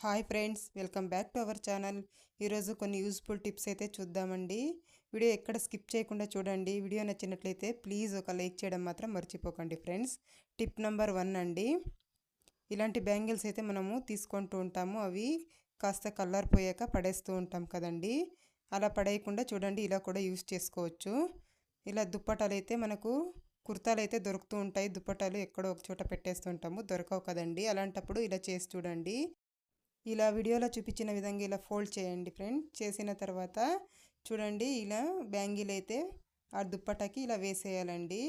Hi friends, welcome back to our channel. ఈరోజు కొన్ని useful tips అయితే చూద్దామండి. వీడియో ఎక్కడ స్కిప్ చేయకుండా చూడండి. వీడియో నచ్చినట్లయితే ప్లీజ్ ఒక లైక్ చేయడం మాత్రం మర్చిపోకండి ఫ్రెండ్స్. టిప్ నెంబర్ 1 అండి. ఇలాంటి బ్యాంగిల్స్ అయితే మనము తీసుకుంటూ ఉంటాము. అవి కాస్త కలర్ పోయాక పడేస్తూ ఉంటాం కదండి. అలా పడేయకుండా చూడండి, ఇలా కూడా యూస్ చేసుకోవచ్చు. ఇలా దుప్పటాలు అయితే మనకు కుర్తాలు అయితే దొరుకుతూ ఉంటాయి. దుప్పటాలు ఎక్కడో ఒక చోట పెట్టేస్తూ ఉంటాము, దొరకవు కదండి. అలాంటప్పుడు ఇలా చేసి చూడండి. ఇలా వీడియోలో చూపించిన విధంగా ఇలా ఫోల్డ్ చేయండి ఫ్రెండ్. చేసిన తర్వాత చూడండి, ఇలా బ్యాంగిల్ అయితే ఆ దుప్పటాకి ఇలా వేసేయాలండి.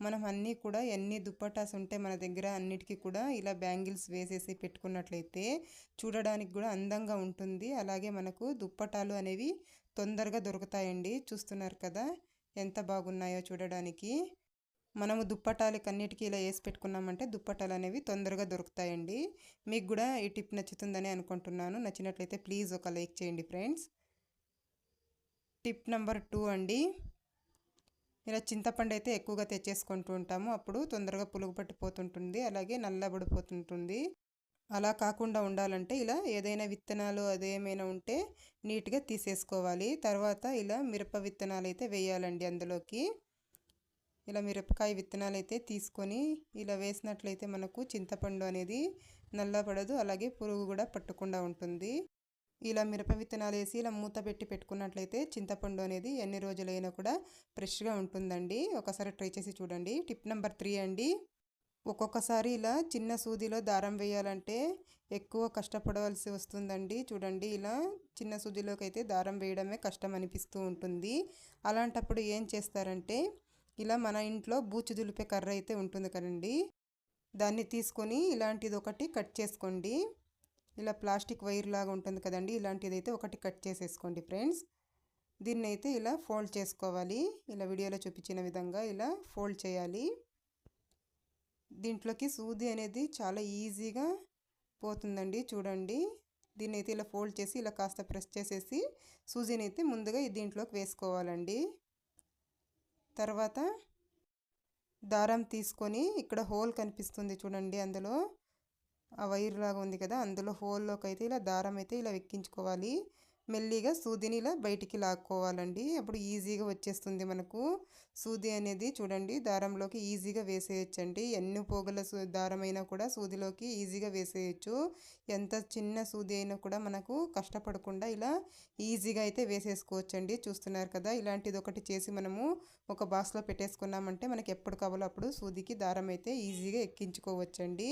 మనం అన్నీ కూడా ఎన్ని దుప్పటాస్ ఉంటే మన దగ్గర అన్నిటికీ కూడా ఇలా బ్యాంగిల్స్ వేసేసి పెట్టుకున్నట్లయితే చూడడానికి కూడా అందంగా ఉంటుంది. అలాగే మనకు దుప్పటాలు అనేవి తొందరగా దొరుకుతాయండి. చూస్తున్నారు కదా ఎంత బాగున్నాయో చూడడానికి. మనము దుప్పటాలకి అన్నిటికీ ఇలా వేసి పెట్టుకున్నామంటే దుప్పటాలు అనేవి తొందరగా దొరుకుతాయండి. మీకు కూడా ఈ టిప్ నచ్చుతుందని అనుకుంటున్నాను. నచ్చినట్లయితే ప్లీజ్ ఒక లైక్ చేయండి ఫ్రెండ్స్. టిప్ నెంబర్ 2 అండి. ఇలా చింతపండు అయితే ఎక్కువగా తెచ్చేసుకుంటూ ఉంటాము. అప్పుడు తొందరగా పులుగు పట్టిపోతుంటుంది, అలాగే నల్లబడిపోతుంటుంది. అలా కాకుండా ఉండాలంటే ఇలా ఏదైనా విత్తనాలు అదేమైనా ఉంటే నీట్గా తీసేసుకోవాలి. తర్వాత ఇలా మిరప విత్తనాలు అయితే వేయాలండి అందులోకి. ఇలా మిరపకాయ విత్తనాలు అయితే తీసుకొని ఇలా వేసినట్లయితే మనకు చింతపండు అనేది నల్లబడదు, అలాగే పురుగు కూడా పట్టకుండా ఉంటుంది. ఇలా మిరప విత్తనాలు వేసి ఇలా మూత పెట్టి పెట్టుకున్నట్లయితే చింతపండు అనేది ఎన్ని రోజులైనా కూడా ఫ్రెష్గా ఉంటుందండి. ఒకసారి ట్రై చేసి చూడండి. టిప్ నెంబర్ 3 అండి. ఒక్కొక్కసారి ఇలా చిన్న సూదిలో దారం వేయాలంటే ఎక్కువ కష్టపడవలసి వస్తుందండి. చూడండి, ఇలా చిన్న సూదిలోకి అయితే దారం వేయడమే కష్టం అనిపిస్తూ ఉంటుంది. అలాంటప్పుడు ఏం చేస్తారంటే ఇలా మన ఇంట్లో బూచి దులిపే కర్ర అయితే ఉంటుంది కదండి, దాన్ని తీసుకొని ఇలాంటిది ఒకటి కట్ చేసుకోండి. ఇలా ప్లాస్టిక్ వైర్ లాగా ఉంటుంది కదండి, ఇలాంటిది అయితే ఒకటి కట్ చేసేసుకోండి ఫ్రెండ్స్. దీన్ని అయితే ఇలా ఫోల్డ్ చేసుకోవాలి. ఇలా వీడియోలో చూపించిన విధంగా ఇలా ఫోల్డ్ చేయాలి. దీంట్లోకి సూది అనేది చాలా ఈజీగా పోతుందండి. చూడండి, దీన్ని అయితే ఇలా ఫోల్డ్ చేసి ఇలా కాస్త ప్రెస్ చేసేసి సూజీని అయితే ముందుగా దీంట్లోకి వేసుకోవాలండి. తర్వాత దారం తీసుకొని ఇక్కడ హోల్ కనిపిస్తుంది చూడండి, అందులో ఆ వైర్ లాగా ఉంది కదా, అందులో హోల్లోకి అయితే ఇలా దారం అయితే ఇలా ఎక్కించుకోవాలి. మెల్లిగా సూదిని ఇలా బయటికి లాక్కోవాలండి. అప్పుడు ఈజీగా వచ్చేస్తుంది మనకు సూది అనేది. చూడండి, దారంలోకి ఈజీగా వేసేయచ్చండి. ఎన్ని పోగుల దారమైనా కూడా సూదిలోకి ఈజీగా వేసేయచ్చు. ఎంత చిన్న సూది అయినా కూడా మనకు కష్టపడకుండా ఇలా ఈజీగా అయితే వేసేసుకోవచ్చండి. చూస్తున్నారు కదా, ఇలాంటిది ఒకటి చేసి మనము ఒక బాక్స్లో పెట్టేసుకున్నామంటే మనకి ఎప్పుడు కావాలో అప్పుడు సూదికి దారం అయితే ఈజీగా ఎక్కించుకోవచ్చండి.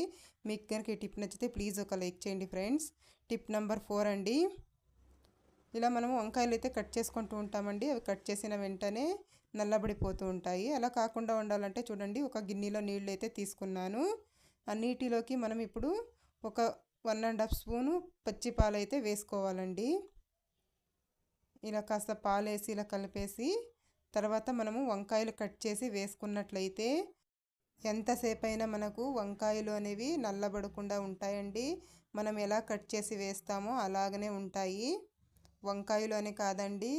మీకు కనుక ఈ టిప్ నచ్చితే ప్లీజ్ ఒక లైక్ చేయండి ఫ్రెండ్స్. టిప్ నెంబర్ 4 అండి. ఇలా మనము వంకాయలు అయితే కట్ చేసుకుంటూ ఉంటామండి. అవి కట్ చేసిన వెంటనే నల్లబడిపోతూ ఉంటాయి. అలా కాకుండా ఉండాలంటే చూడండి, ఒక గిన్నెలో నీళ్ళు అయితే తీసుకున్నాను. ఆ నీటిలోకి మనం ఇప్పుడు ఒక 1½ స్పూను పచ్చి పాలు అయితే వేసుకోవాలండి. ఇలా కాస్త పాలు వేసి ఇలా కలిపేసి తర్వాత మనము వంకాయలు కట్ చేసి వేసుకున్నట్లయితే ఎంతసేపు అయినా మనకు వంకాయలు అనేవి నల్లబడకుండా ఉంటాయండి. మనం ఎలా కట్ చేసి వేస్తామో అలాగనే ఉంటాయి. వంకాయలు అని కాదండి,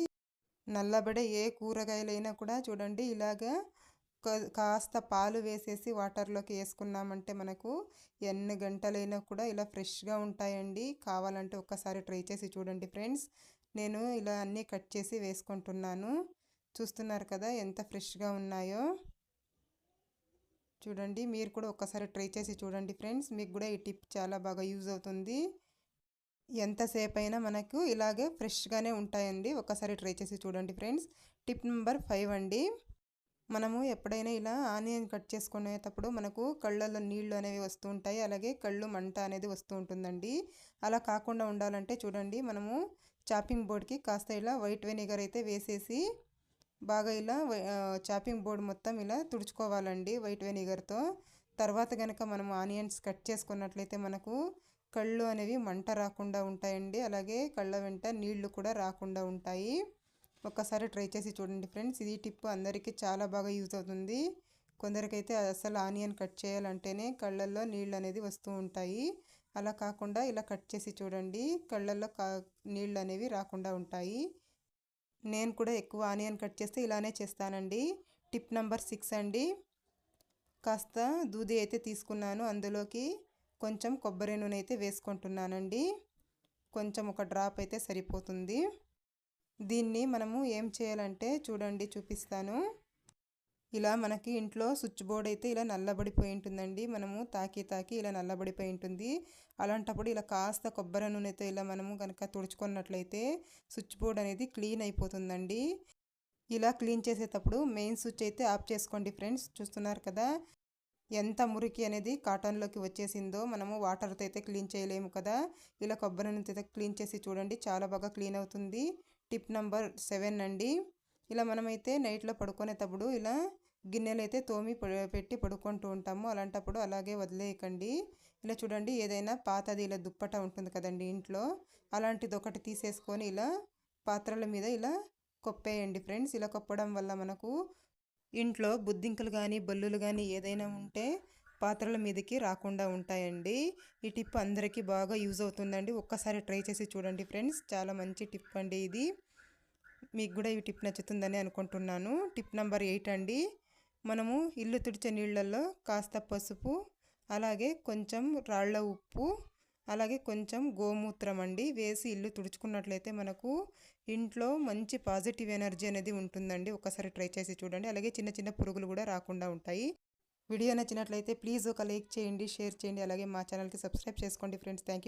నల్లబడే ఏ కూరగాయలైనా కూడా చూడండి, ఇలాగా కాస్త పాలు వేసేసి వాటర్లోకి వేసుకున్నామంటే మనకు ఎన్ని గంటలైనా కూడా ఇలా ఫ్రెష్గా ఉంటాయండి. కావాలంటే ఒక్కసారి ట్రై చేసి చూడండి ఫ్రెండ్స్. నేను ఇలా అన్నీ కట్ చేసి వేసుకుంటున్నాను. చూస్తున్నారు కదా ఎంత ఫ్రెష్గా ఉన్నాయో. చూడండి, మీరు కూడా ఒక్కసారి ట్రై చేసి చూడండి ఫ్రెండ్స్. మీకు కూడా ఈ టిప్ చాలా బాగా యూజ్ అవుతుంది. ఎంతసేపు అయినా మనకు ఇలాగే ఫ్రెష్గానే ఉంటాయండి. ఒకసారి ట్రై చేసి చూడండి ఫ్రెండ్స్. టిప్ నెంబర్ 5 అండి. మనము ఎప్పుడైనా ఇలా ఆనియన్ కట్ చేసుకునేటప్పుడు మనకు కళ్ళల్లో నీళ్ళు అనేవి వస్తూ ఉంటాయి, అలాగే కళ్ళు మంట అనేది వస్తూ ఉంటుందండి. అలా కాకుండా ఉండాలంటే చూడండి, మనము చాపింగ్ బోర్డ్కి కాస్త ఇలా వైట్ వెనిగర్ అయితే వేసేసి బాగా ఇలా చాపింగ్ బోర్డ్ మొత్తం ఇలా తుడుచుకోవాలండి వైట్ వెనిగర్తో. తర్వాత కనుక మనము ఆనియన్స్ కట్ చేసుకున్నట్లయితే మనకు కళ్ళు అనేవి మంట రాకుండా ఉంటాయండి, అలాగే కళ్ళ వెంట నీళ్లు కూడా రాకుండా ఉంటాయి. ఒక్కసారి ట్రై చేసి చూడండి ఫ్రెండ్స్. ఇది టిప్ అందరికీ చాలా బాగా యూజ్ అవుతుంది. కొందరికైతే అసలు ఆనియన్ కట్ చేయాలంటేనే కళ్ళల్లో నీళ్ళు అనేది వస్తూ ఉంటాయి. అలా కాకుండా ఇలా కట్ చేసి చూడండి, కళ్ళల్లో నీళ్ళు అనేవి రాకుండా ఉంటాయి. నేను కూడా ఎక్కువ ఆనియన్ కట్ చేస్తే ఇలానే చేస్తానండి. టిప్ నెంబర్ 6 అండి. కాస్త దూది అయితే తీసుకున్నాను, అందులోకి కొంచెం కొబ్బరి నూనె అయితే వేసుకుంటున్నానండి. కొంచెం ఒక డ్రాప్ అయితే సరిపోతుంది. దీన్ని మనము ఏం చేయాలంటే చూడండి, చూపిస్తాను. ఇలా మనకి ఇంట్లో స్విచ్ బోర్డ్ అయితే ఇలా నల్లబడిపోయి ఉంటుందండి. మనము తాకి ఇలా నల్లబడిపోయి ఉంటుంది. అలాంటప్పుడు ఇలా కాస్త కొబ్బరి నూనెతో ఇలా మనము కనుక తుడుచుకున్నట్లయితే స్విచ్ బోర్డ్ అనేది క్లీన్ అయిపోతుందండి. ఇలా క్లీన్ చేసేటప్పుడు మెయిన్ స్విచ్ అయితే ఆఫ్ చేసుకోండి ఫ్రెండ్స్. చూస్తున్నారు కదా ఎంత మురికి అనేది కాటన్లోకి వచ్చేసిందో. మనము వాటర్తో అయితే క్లీన్ చేయలేము కదా. ఇలా కొబ్బరి నూనెతో అయితే క్లీన్ చేసి చూడండి, చాలా బాగా క్లీన్ అవుతుంది. టిప్ నెంబర్ 7 అండి. ఇలా మనమైతే నైట్లో పడుకునేటప్పుడు ఇలా గిన్నెలు అయితే తోమి పెట్టి పడుకుంటూ ఉంటాము. అలాంటప్పుడు అలాగే వదిలేయకండి. ఇలా చూడండి, ఏదైనా పాతది ఇలా దుప్పట ఉంటుంది కదండి ఇంట్లో, అలాంటిది ఒకటి తీసేసుకొని ఇలా పాత్రల మీద ఇలా కొప్పేయండి ఫ్రెండ్స్. ఇలా కొప్పడం వల్ల మనకు ఇంట్లో బుద్ధింకలు కానీ బల్లులు కానీ ఏదైనా ఉంటే పాత్రల మీదకి రాకుండా ఉంటాయండి. ఈ టిప్ అందరికీ బాగా యూజ్ అవుతుందండి. ఒక్కసారి ట్రై చేసి చూడండి ఫ్రెండ్స్. చాలా మంచి టిప్ అండి ఇది. మీకు కూడా ఈ టిప్ నచ్చుతుందని అనుకుంటున్నాను. టిప్ నెంబర్ 8 అండి. మనము ఇల్లు తుడిచే నీళ్ళల్లో కాస్త పసుపు, అలాగే కొంచెం రాళ్ళ ఉప్పు, అలాగే కొంచెం గోమూత్రం అండి వేసి ఇల్లు తుడుచుకున్నట్లయితే మనకు ఇంట్లో మంచి పాజిటివ్ ఎనర్జీ అనేది ఉంటుందండి. ఒకసారి ట్రై చేసి చూడండి. అలాగే చిన్న చిన్న పురుగులు కూడా రాకుండా ఉంటాయి. వీడియో నచ్చినట్లయితే ప్లీజ్ ఒక లైక్ చేయండి, షేర్ చేయండి, అలాగే మా ఛానల్కి సబ్స్క్రైబ్ చేసుకోండి ఫ్రెండ్స్. Thank you.